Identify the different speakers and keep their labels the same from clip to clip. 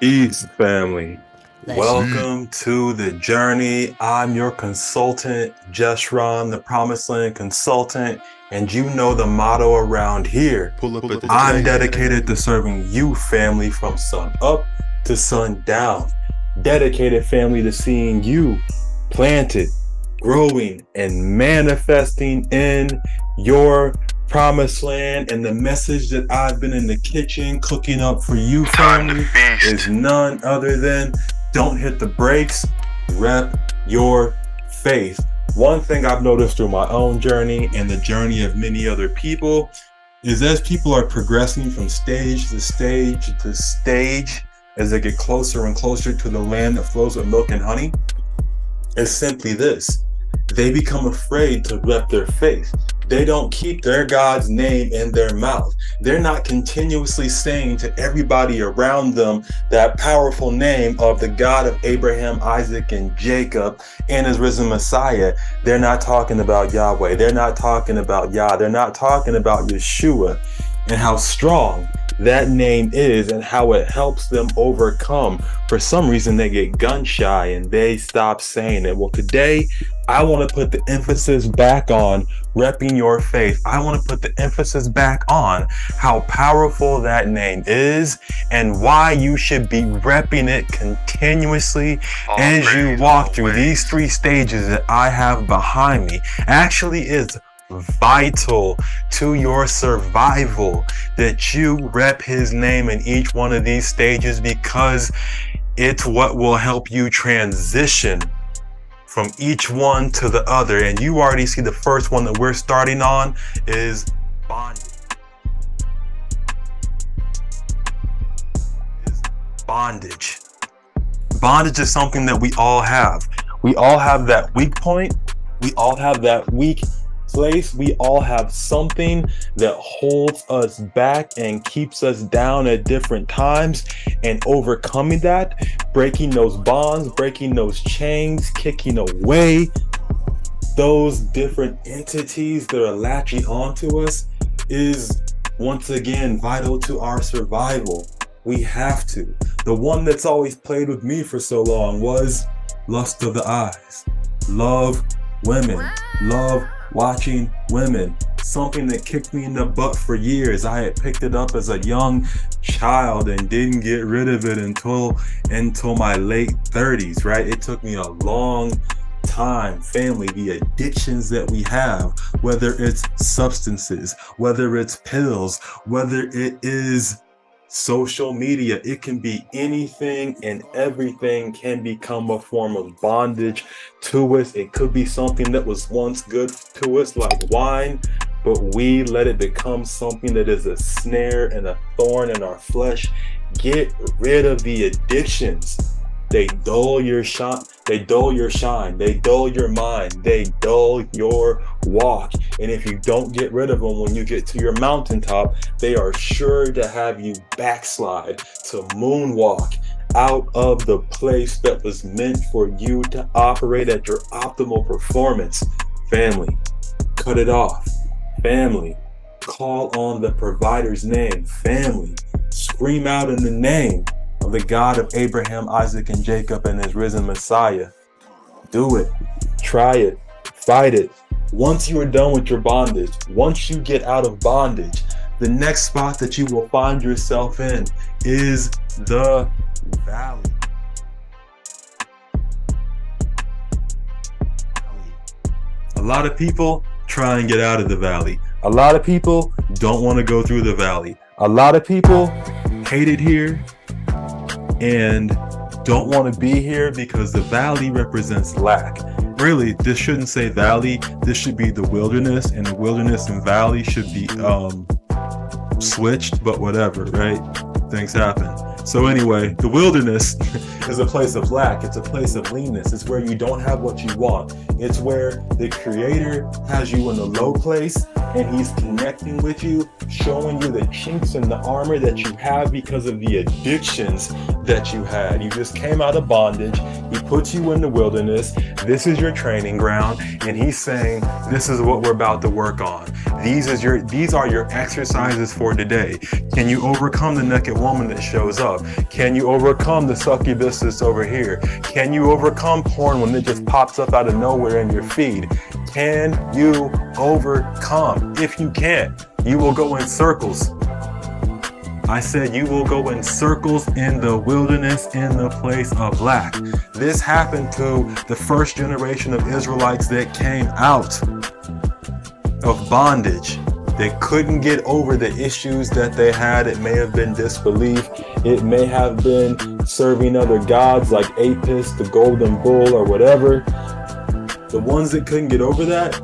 Speaker 1: Peace, family.
Speaker 2: Bless you.
Speaker 1: Welcome to the journey. I'm your consultant, Jeshurun, the Promised Land consultant, and you know the motto around here.
Speaker 3: Pull up at the
Speaker 1: I'm
Speaker 3: J.
Speaker 1: dedicated to serving you, family, from sun up to sun down. Dedicated, family, to seeing you planted, growing, and manifesting in your promised land. And the message that I've been in the kitchen cooking up for you, family, is none other than don't hit the brakes, rep your faith. One thing I've noticed through my own journey and the journey of many other people is as people are progressing from stage to stage to stage, as they get closer and closer to the land that flows with milk and honey, is simply this: they become afraid to rep their faith. They don't keep their God's name in their mouth. They're not continuously saying to everybody around them that powerful name of the God of Abraham, Isaac, and Jacob and his risen Messiah. They're not talking about Yahweh. They're not talking about Yah. They're not talking about Yeshua and how strong that name is and how it helps them overcome. For some reason, they get gun shy and they stop saying it. Well, today, I want to put the emphasis back on repping your faith. I want to put the emphasis back on how powerful that name is and why you should be repping it continuously as you walk through these 3 stages that I have behind me. Actually, is vital to your survival that you rep his name in each one of these stages, because it's what will help you transition from each one to the other. And you already see the first one that we're starting on is bondage. Bondage. Bondage is something that we all have. We all have that weak point. We all have that weak place. We all have something that holds us back and keeps us down at different times, and overcoming that, breaking those bonds, breaking those chains, kicking away those different entities that are latching onto us is once again vital to our survival. We have to. The one that's always played with me for so long was lust of the eyes, love women, love watching women, something that kicked me in the butt for years. I had picked it up as a young child and didn't get rid of it until my late 30s, right? It took me a long time, family. The addictions that we have, whether it's substances, whether it's pills, whether it is social media, it can be anything and everything can become a form of bondage to us. It could be something that was once good to us, like wine, but we let it become something that is a snare and a thorn in our flesh. Get rid of the addictions. They dull your shine, they dull your shine, they dull your mind, they dull your walk. And if you don't get rid of them when you get to your mountaintop, they are sure to have you backslide, to moonwalk out of the place that was meant for you to operate at your optimal performance. Family, cut it off. Family, call on the provider's name. Family, scream out in the name of the God of Abraham, Isaac, and Jacob and his risen Messiah. Do it. Try it. Fight it. Once you are done with your bondage, once you get out of bondage, the next spot that you will find yourself in is the valley. A lot of people try and get out of the valley. A lot of people don't want to go through the valley. A lot of people hate it here and don't want to be here because the valley represents lack. Really, this shouldn't say valley. This should be the wilderness, and the wilderness and valley should be switched, but whatever, right? Things happen. So anyway, the wilderness is a place of lack. It's a place of leanness. It's where you don't have what you want. It's where the Creator has you in a low place and he's connecting with you, showing you the chinks in the armor that you have because of the addictions that you had. You just came out of bondage. He puts you in the wilderness. This is your training ground, and he's saying, this is what we're about to work on. These are your exercises for today. Can you overcome the naked woman that shows up? Can you overcome the succubus that's over here? Can you overcome porn when it just pops up out of nowhere in your feed? Can you overcome? If you can't, you will go in circles. I said you will go in circles in the wilderness in the place of lack. This happened to the first generation of Israelites that came out of bondage. They couldn't get over the issues that they had. It may have been disbelief. It may have been serving other gods like Apis, the golden bull, or whatever. The ones that couldn't get over that,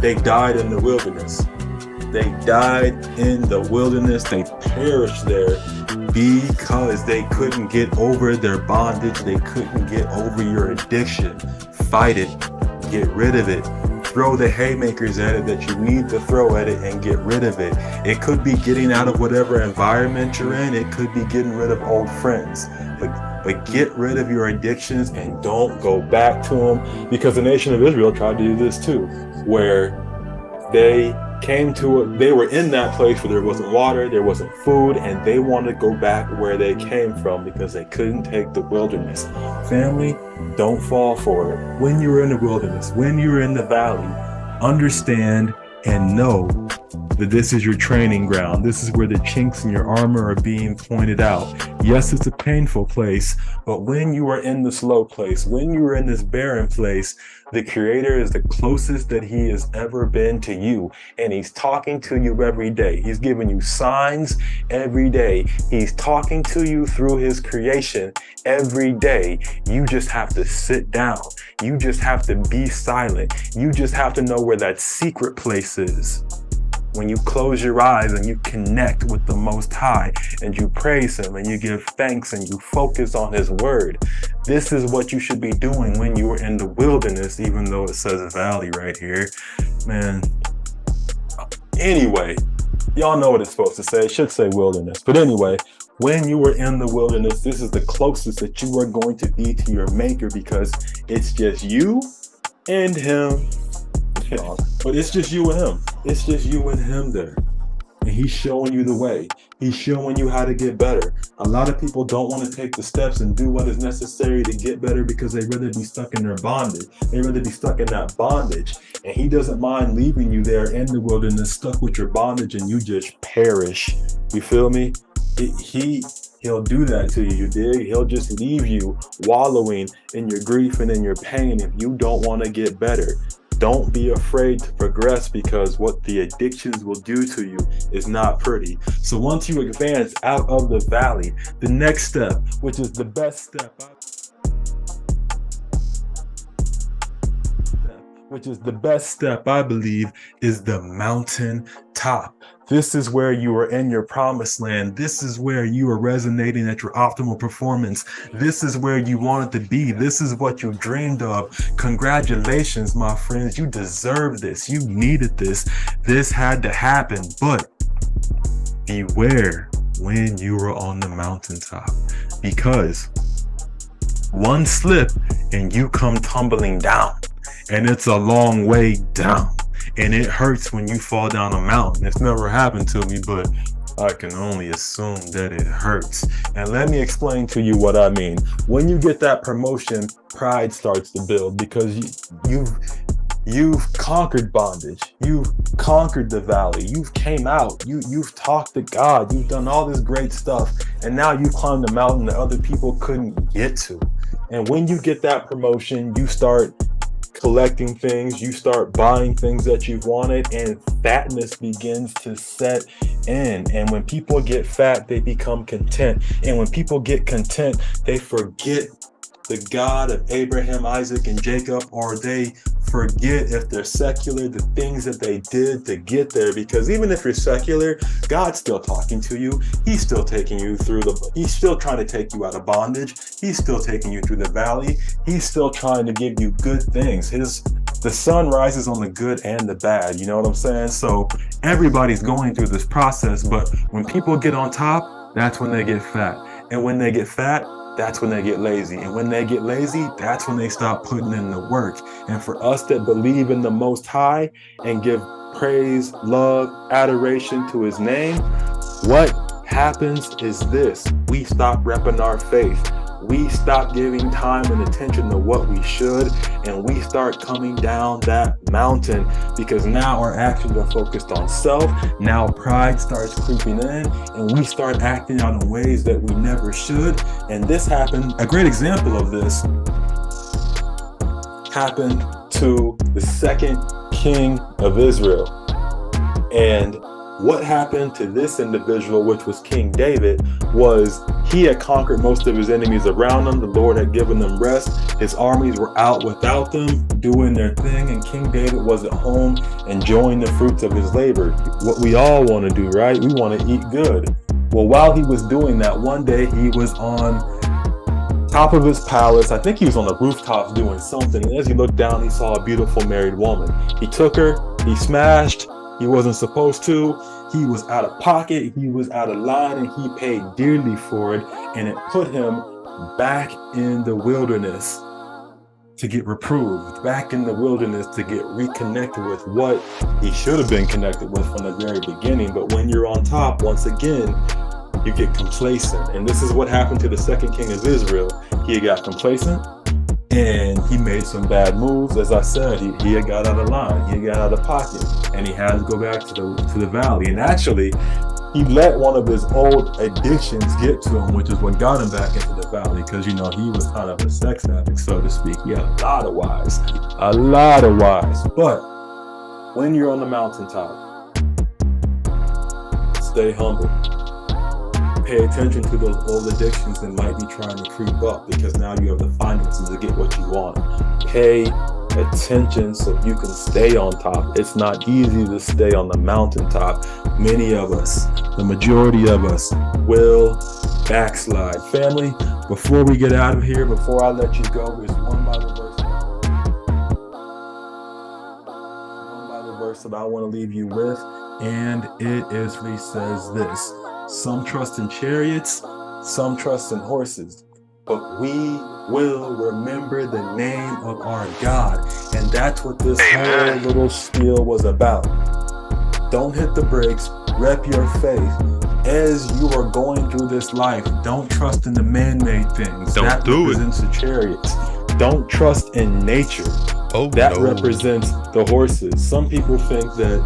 Speaker 1: they died in the wilderness. They died in the wilderness. They perished there because they couldn't get over their bondage. They couldn't get over your addiction. Fight it. Get rid of it. Throw the haymakers at it that you need to throw at it and get rid of it. It could be getting out of whatever environment you're in. It could be getting rid of old friends. But get rid of your addictions and don't go back to them, because the nation of Israel tried to do this too, where they were in that place where there wasn't water, there wasn't food, and they wanted to go back where they came from because they couldn't take the wilderness. Family, don't fall for it. When you're in the wilderness, when you're in the valley, understand and know that this is your training ground. This is where the chinks in your armor are being pointed out. Yes, it's a painful place, but when you are in this low place, when you are in this barren place, the Creator is the closest that he has ever been to you. And he's talking to you every day. He's giving you signs every day. He's talking to you through his creation every day. You just have to sit down. You just have to be silent. You just have to know where that secret place is. When you close your eyes and you connect with the Most High and you praise him and you give thanks and you focus on his word. This is what you should be doing when you are in the wilderness, even though it says valley right here. Man, anyway, y'all know what it's supposed to say. It should say wilderness. But anyway, when you are in the wilderness, this is the closest that you are going to be to your maker, because it's just you and him. But it's just you and him. It's just you and him there. And he's showing you the way. He's showing you how to get better. A lot of people don't want to take the steps and do what is necessary to get better because they'd rather be stuck in their bondage. They'd rather be stuck in that bondage. And he doesn't mind leaving you there in the wilderness, stuck with your bondage, and you just perish. You feel me? He'll do that to you, you dig? He'll just leave you wallowing in your grief and in your pain if you don't want to get better. Don't be afraid to progress, because what the addictions will do to you is not pretty. So once you advance out of the valley, the next step, which is the best step, I believe, is the mountain top. This is where you are in your promised land. This is where you are resonating at your optimal performance. This is where you wanted to be. This is what you dreamed of. Congratulations, my friends. You deserve this. You needed this. This had to happen. But beware when you are on the mountaintop, because one slip and you come tumbling down, and it's a long way down. And it hurts when you fall down a mountain. It's never happened to me, but I can only assume that it hurts. And let me explain to you what I mean. When you get that promotion, pride starts to build, because you've conquered bondage. You've conquered the valley. You've came out. You've talked to God. You've done all this great stuff. And now you climb the mountain that other people couldn't get to. And when you get that promotion, you start collecting things, you start buying things that you've wanted, and fatness begins to set in. And when people get fat, they become content. And when people get content, they forget the God of Abraham, Isaac, and Jacob, or they forget, if they're secular, the things that they did to get there. Because even if you're secular, God's still talking to you. He's still taking you through he's still trying to take you out of bondage. He's still taking you through the valley. He's still trying to give you good things. His the sun rises on the good and the bad. You know what I'm saying? So everybody's going through this process, but when people get on top, that's when they get fat. And when they get fat, that's when they get lazy. And when they get lazy, that's when they stop putting in the work. And for us that believe in the Most High and give praise, love, adoration to his name, what happens is this: we stop repping our faith. We stop giving time and attention to what we should, and we start coming down that mountain, because now our actions are focused on self. Now pride starts creeping in, and we start acting out in ways that we never should. And this happened, a great example of this happened to the second king of Israel. And what happened to this individual, which was King David, was he had conquered most of his enemies around him. The Lord had given them rest. His armies were out without them, doing their thing, and King David was at home enjoying the fruits of his labor. What we all want to do, right? We want to eat good. Well, while he was doing that, one day he was on top of his palace. I think he was on the rooftops doing something. And as he looked down, he saw a beautiful married woman. He took her, he smashed. He wasn't supposed to. He was out of pocket. He was out of line, and he paid dearly for it. And it put him back in the wilderness to get reproved, back in the wilderness to get reconnected with what he should have been connected with from the very beginning. But when you're on top, once again, you get complacent. And this is what happened to the second king of Israel. He got complacent, and he made some bad moves. As I said, he had got out of line, he got out of pocket, and he had to go back to the valley. And actually, he let one of his old addictions get to him, which is what got him back into the valley, because, you know, he was kind of a sex addict, so to speak. He had a lot of wives. But when you're on the mountaintop, stay humble. Pay attention to those old addictions that might be trying to creep up, because now you have the finances to get what you want. Pay attention so you can stay on top. It's not easy to stay on the mountaintop. Many of us, the majority of us, will backslide. Family, before we get out of here, before I let you go, there's one Bible verse that I want to leave you with, and it says this: some trust in chariots, some trust in horses, but we will remember the name of our God. And that's what this whole little spiel was about. Don't hit the brakes, rep your faith. As you are going through this life, don't trust in the man-made things. That represents the chariots. Don't trust in nature. That represents the horses. Some people think that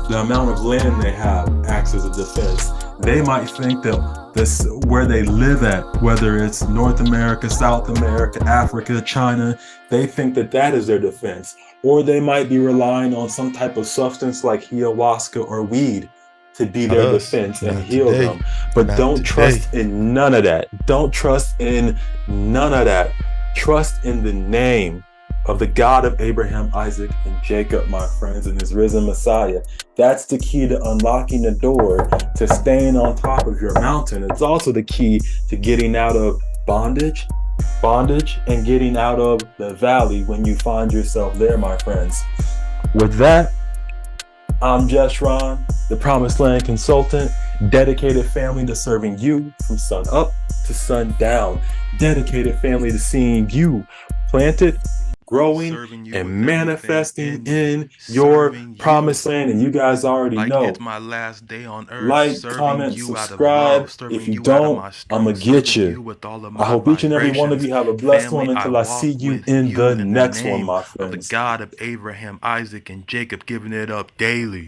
Speaker 1: the amount of land they have acts as a defense. They might think that this, where they live at, whether it's North America, South America, Africa, China, they think that that is their defense. Or they might be relying on some type of substance like ayahuasca or weed to be their defense and heal them. But don't trust in none of that. Don't trust in none of that. Trust in the name of the God of Abraham, Isaac, and Jacob, my friends, and his risen Messiah. That's the key to unlocking the door to staying on top of your mountain. It's also the key to getting out of bondage, and getting out of the valley when you find yourself there, my friends. With that, I'm Jeshurun, the Promised Land Consultant, dedicated family to serving you from sun up to sun down. Dedicated family to seeing you planted, growing, and manifesting in your promised land. And you guys already know,
Speaker 2: it's my last day on earth,
Speaker 1: like, comment, subscribe. If you don't, I'm gonna get you. I hope each and every one of you have a blessed one until I see you in the next one, my friends.
Speaker 2: The God of Abraham, Isaac, and Jacob, giving it up daily.